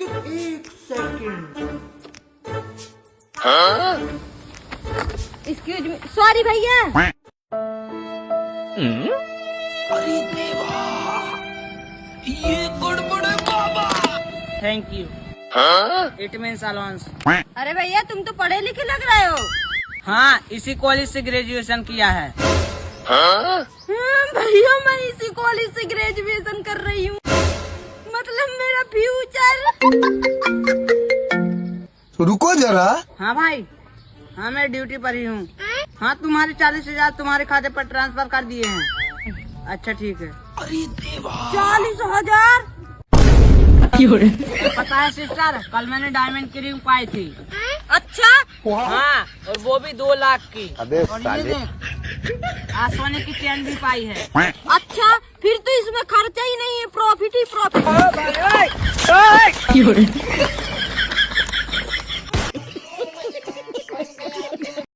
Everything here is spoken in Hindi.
लेकिन एक सेकंड। एक्सक्यूज मी, सॉरी भैया। अरे देवा, ये गड़बड़ है बाबा। Thank you. It means allowance. अरे भैया तुम तो पढ़े लिखे लग रहे हो। हाँ, इसी कॉलेज से ग्रेजुएशन किया है। भैया मैं इसी कॉलेज से ग्रेजुएशन कर रही हूँ, मतलब मेरा फ्यूचर। रुको जरा। हाँ भाई, हाँ मैं ड्यूटी पर ही हूँ। हाँ, तुम्हारे 40,000 तुम्हारे खाते पर ट्रांसफर कर दिए हैं। अच्छा ठीक है। अरे देवा, 40,000। पता है सिस्टर, कल मैंने डायमंड की रिंग पाई थी। अच्छा, हाँ, और वो भी 2 लाख की। अबे और ये देख, आज सोने की चैन भी पाई है। अच्छा फिर तो इसमें खर्चा ही नहीं है, प्रॉफिट ही प्रॉफिट।